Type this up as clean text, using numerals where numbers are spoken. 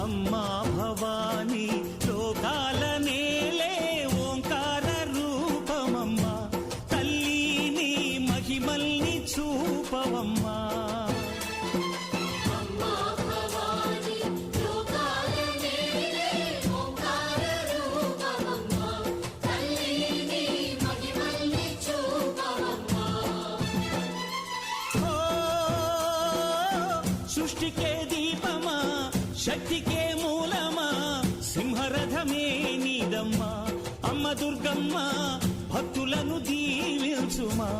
అమ్మా భవానీ లోకాల నేలే ఓంకార రూపమమ్మా తల్లి మహిమల్ని చూపవమ్మా సృష్టికే దీపమా శక్తికే మూలమా సింహరథమే నీదమ్మా అమ్మ దుర్గమ్మ భక్తులను దీవించుమా